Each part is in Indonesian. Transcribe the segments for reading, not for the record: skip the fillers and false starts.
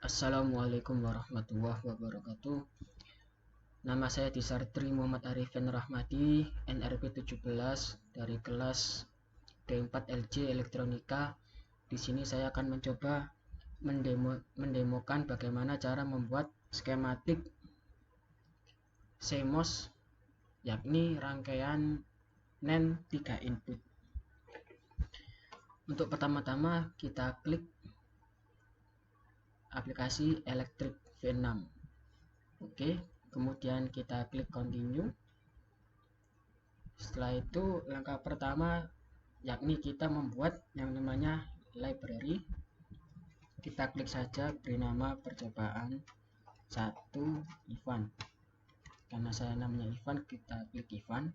Assalamualaikum warahmatullahi wabarakatuh. Nama saya Disartri Muhammad Arifin Rahmadi, NRP 17 dari kelas D4 LJ Elektronika. Di sini saya akan mencoba mendemokan bagaimana cara membuat skematik CMOS, yakni rangkaian NAND 3 input. Untuk pertama-tama kita klik aplikasi Elektrik V6. Oke, kemudian kita klik continue. Setelah itu langkah pertama yakni kita membuat yang namanya library. Kita klik saja, beri nama percobaan 1 Ivan. Karena saya namanya Ivan, kita klik Ivan.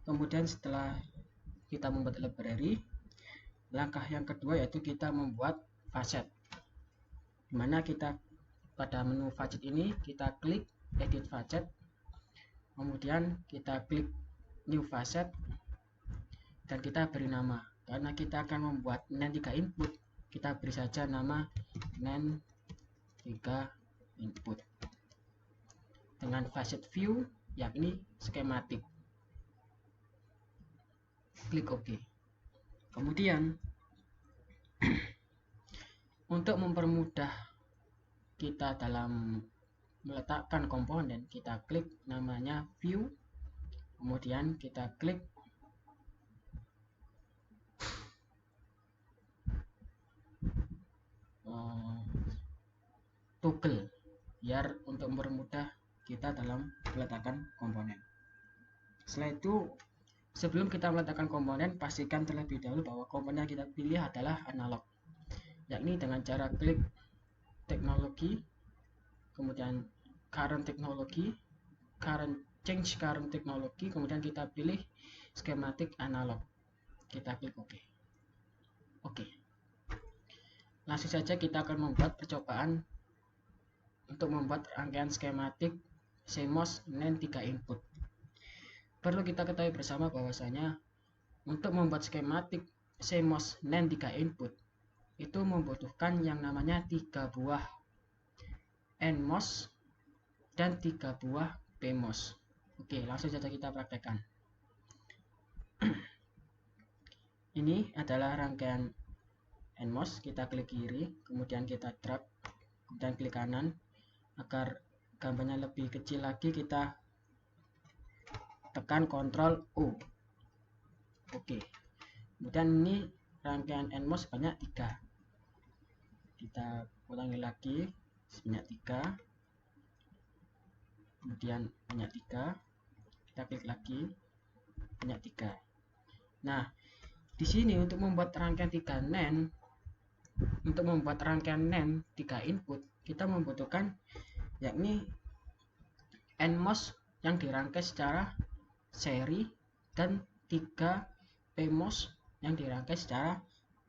Kemudian setelah kita membuat library, langkah yang kedua yaitu kita membuat facet, dimana kita pada menu facet ini kita klik edit facet, kemudian kita klik new facet dan kita beri nama. Karena kita akan membuat NAND 3 input, kita beri saja nama NAND 3 input dengan facet view yakni skematik. Klik OK. Kemudian untuk mempermudah kita dalam meletakkan komponen, kita klik namanya view, kemudian kita klik toggle biar untuk mempermudah kita dalam meletakkan komponen. Setelah itu, sebelum kita meletakkan komponen, pastikan terlebih dahulu bahwa komponen yang kita pilih adalah analog, yakni dengan cara klik teknologi, kemudian current technology, change current technology, kemudian kita pilih skematik analog, kita klik OK. Oke, langsung saja kita akan membuat percobaan untuk membuat rangkaian skematik CMOS NAND 3 input. Perlu kita ketahui bersama bahwasanya untuk membuat skematik CMOS NAND 3 input itu membutuhkan yang namanya 3 buah NMOS dan 3 buah PMOS. Oke, langsung saja kita praktekkan. Ini adalah rangkaian NMOS, kita klik kiri, kemudian kita drag, kemudian klik kanan. Agar gambarnya lebih kecil lagi, kita tekan Ctrl O. Oke, kemudian ini rangkaian NMOS sebanyak 3. Kita ulangi lagi sebanyak 3, kemudian banyak 3, kita klik lagi banyak 3. Nah, di sini untuk membuat rangkaian 3 NAND, untuk membuat rangkaian NAND 3 input, kita membutuhkan yakni NMOS yang dirangkai secara seri dan 3 PMOS yang dirangkai secara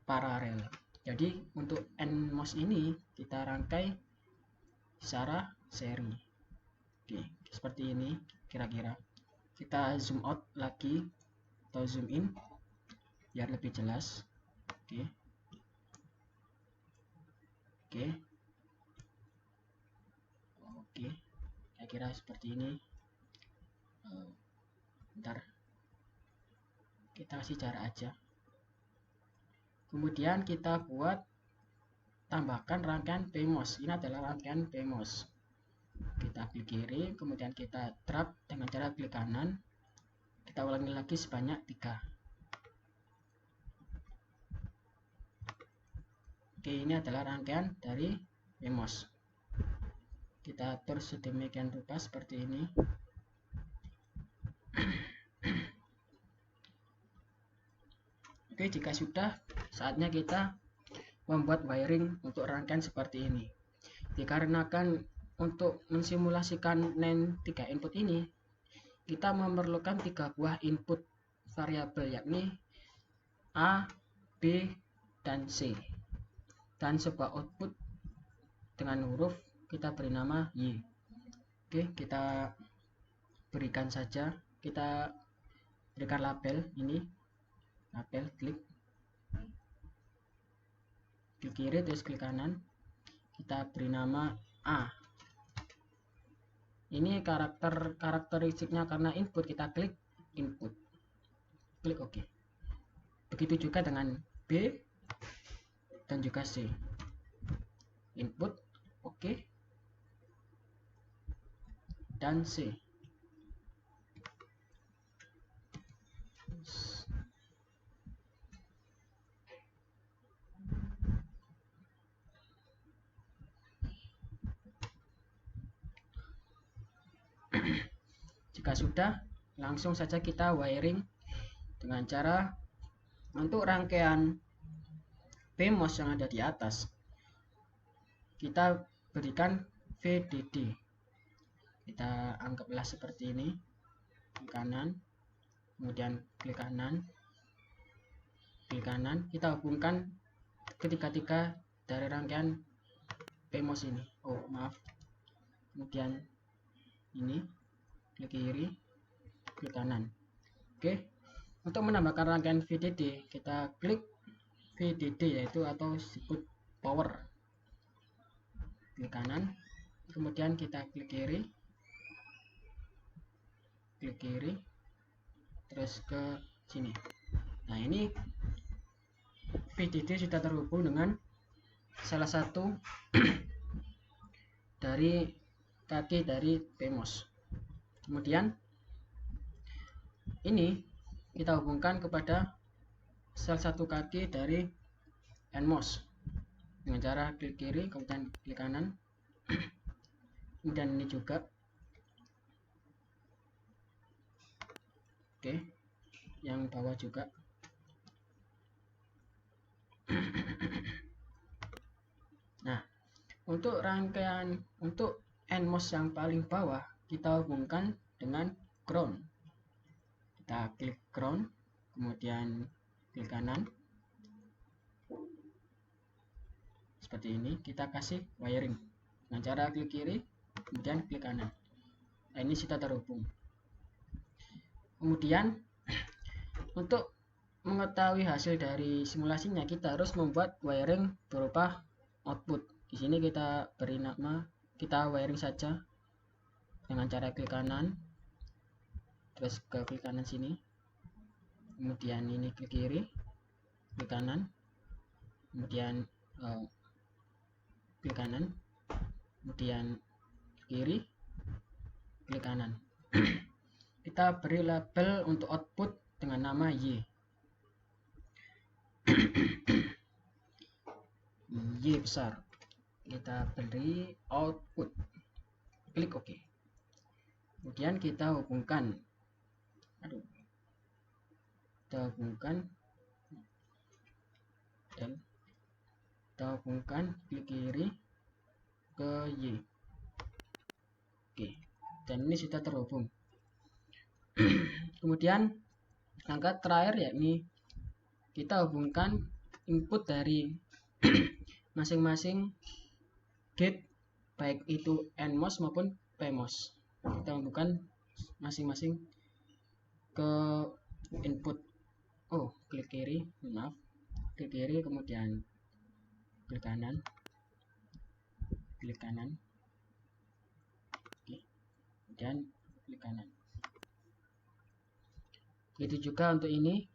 paralel. Jadi untuk NMOS ini kita rangkai secara seri. Oke, seperti ini kira-kira. Kita zoom out lagi atau zoom in biar lebih jelas. Oke. Oke, kira-kira seperti ini. Bentar, kita kasih jarak aja. Kemudian kita buat tambahkan rangkaian PMOS. Ini adalah rangkaian PMOS. Kita klik kiri, kemudian kita drag dengan cara klik kanan. Kita ulangi lagi sebanyak 3. Oke, ini adalah rangkaian dari PMOS. Kita atur sedemikian rupa seperti ini. Oke, jika sudah, saatnya kita membuat wiring untuk rangkaian seperti ini. Dikarenakan untuk mensimulasikan NAND 3 input ini, kita memerlukan 3 buah input variabel, yakni A, B, dan C, dan sebuah output dengan huruf kita beri nama Y. Oke, kita berikan saja, kita berikan label ini, label, klik kiri terus klik kanan, kita beri nama A. Ini karakteristiknya, karena input kita klik input, klik OK. Begitu juga dengan B dan juga C, input OK dan C. Jika sudah, langsung saja kita wiring dengan cara untuk rangkaian PMOS yang ada di atas kita berikan VDD. Kita anggaplah seperti ini, klik kanan, kemudian klik kanan, kita hubungkan ketiga-tiga dari rangkaian PMOS ini. Oh maaf, kemudian ini klik kiri, klik kanan. Oke, untuk menambahkan rangkaian VDD kita klik VDD, yaitu atau disebut power, klik kanan, kemudian kita klik kiri, terus ke sini. Nah, ini VDD sudah terhubung dengan salah satu dari kaki dari PMOS. Kemudian ini kita hubungkan kepada salah satu kaki dari NMOS dengan cara klik kiri, kemudian klik kanan, kemudian ini juga. Oke, yang bawah juga. Nah, untuk rangkaian untuk NMOS yang paling bawah kita hubungkan dengan ground. Kita klik ground, kemudian klik kanan seperti ini, kita kasih wiring dengan cara klik kiri, kemudian klik kanan. Nah, ini sudah terhubung. Kemudian untuk mengetahui hasil dari simulasinya, kita harus membuat wiring berupa output. Di sini kita beri nama, kita wiring saja dengan cara klik kanan, terus ke klik kanan sini, kemudian ini klik kiri, klik kanan, kemudian klik kanan, kemudian kiri, klik kanan. Kita beri label untuk output dengan nama Y. Y besar. Kita beri output, klik OK. Kemudian kita hubungkan, dan kita hubungkan klik kiri ke Y. Oke, dan ini sudah terhubung. Kemudian langkah terakhir yakni kita hubungkan input dari masing-masing gate, baik itu NMOS maupun PMOS. Kita hubungkan masing-masing ke input. Oh, klik kiri, maaf, klik kiri, kemudian klik kanan, oke, kemudian klik kanan. Begitu juga untuk ini.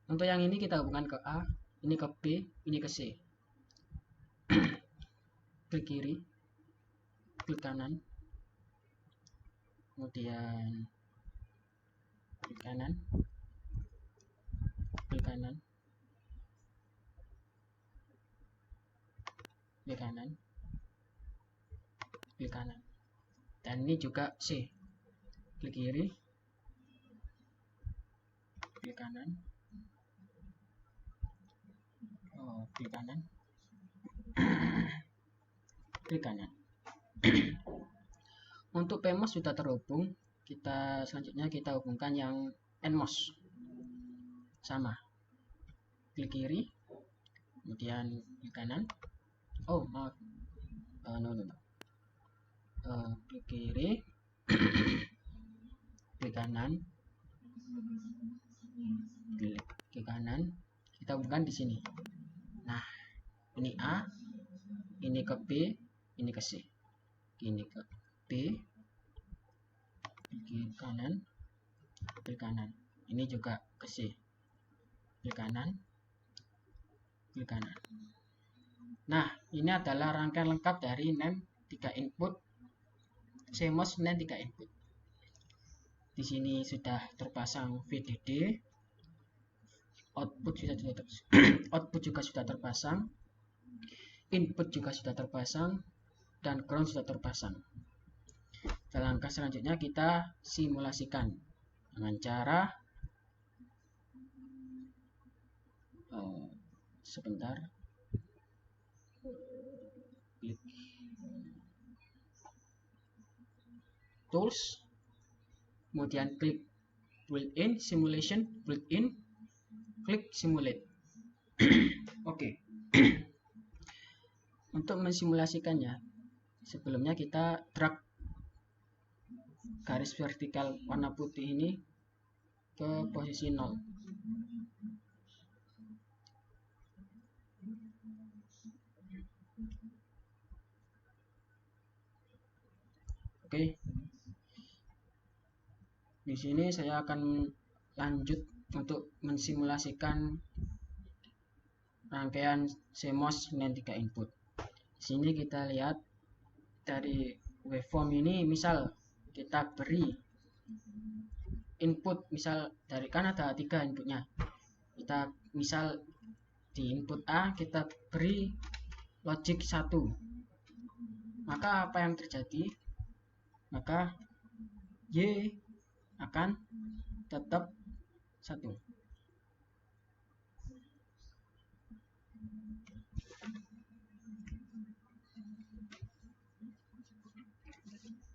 Untuk yang ini kita hubungkan ke A, ini ke B, ini ke C. Klik kiri, klik kanan, kemudian klik kanan, klik kanan, klik kanan, klik kanan. Dan ini juga C. Klik kiri, klik kanan, klik kanan, klik kanan. Untuk PMOS sudah terhubung. Selanjutnya kita hubungkan yang NMOS, sama, klik kiri, kemudian klik kanan. Oh maaf, klik kiri, klik kanan, klik kanan, kita hubungkan di sini. Nah, ini A, ini ke B, ini ke C. Ini ke B, klik kanan, klik kanan. Ini juga ke C, klik kanan, klik kanan. Nah, ini adalah rangkaian lengkap dari NAND 3 input CMOS NAND 3 input. Di sini sudah terpasang VDD, output juga sudah terpasang, input juga sudah terpasang, dan ground sudah terpasang. Dan langkah selanjutnya kita simulasikan dengan cara sebentar, klik tools, kemudian klik built-in simulation, built-in, klik simulate. Oke. Untuk mensimulasikannya, sebelumnya kita drag garis vertikal warna putih ini ke posisi 0. Oke. Di sini saya akan lanjut untuk mensimulasikan rangkaian CMOS NAND 3 input. Di sini kita lihat dari waveform ini, misal kita beri input, misal dari kan ada 3 inputnya. Kita misal di input A kita beri logic 1. Maka apa yang terjadi? Maka Y akan tetap 1.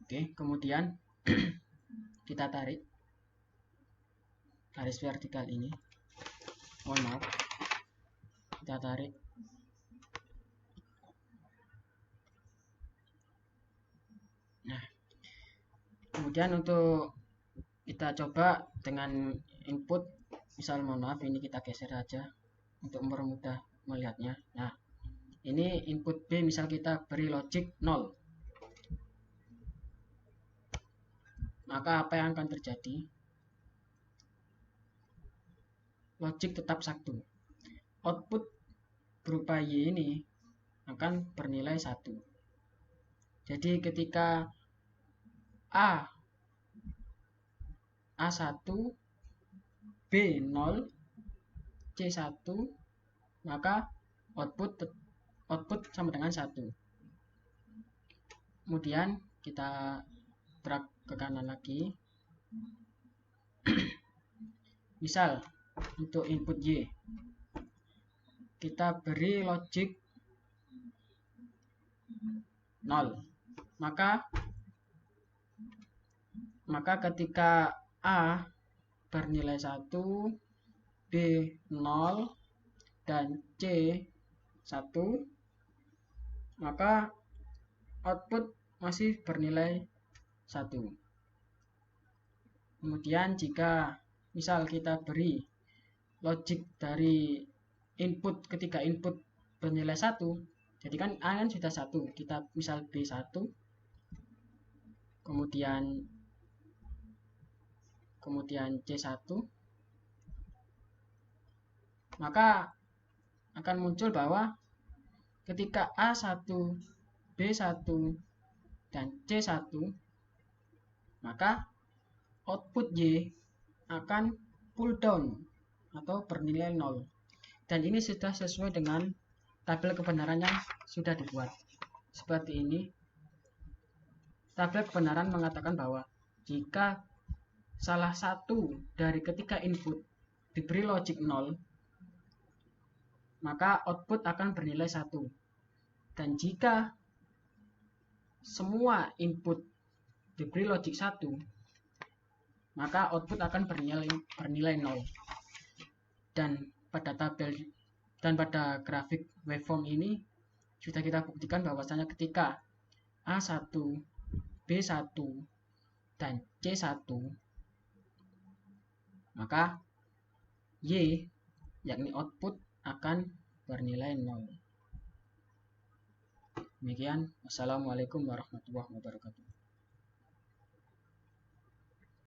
Oke, kemudian kita tarik garis vertikal ini. Mohon maaf. Kita tarik. Nah, kemudian untuk kita coba dengan input, misal mohon maaf ini kita geser aja untuk mempermudah melihatnya. Nah, ini input B, misal kita beri logic 0. Maka apa yang akan terjadi? Logic tetap 1. Output berupa Y ini akan bernilai 1. Jadi ketika A1, B0, C1, maka output sama dengan 1. Kemudian kita drag ke kanan lagi. Misal untuk input Y kita beri logic 0. Maka ketika A bernilai 1, B 0, dan C 1, maka output masih bernilai 1. Kemudian jika misal kita beri logic dari input, ketika input bernilai 1, jadi kan A kan sudah 1, kita misal B1, kemudian C1, maka akan muncul bahwa ketika A1, B1, dan C1, maka output Y akan pull down atau bernilai 0. Dan ini sudah sesuai dengan tabel kebenaran yang sudah dibuat. Seperti ini. Tabel kebenaran mengatakan bahwa jika salah satu dari ketiga input diberi logic 0, maka output akan bernilai 1. Dan jika semua input diberi logic 1, maka output akan bernilai 0. Dan pada grafik waveform ini sudah kita buktikan bahwasanya ketika A1, B1, dan C1, maka Y, yakni output, akan bernilai 0. Demikian, wassalamualaikum warahmatullahi wabarakatuh.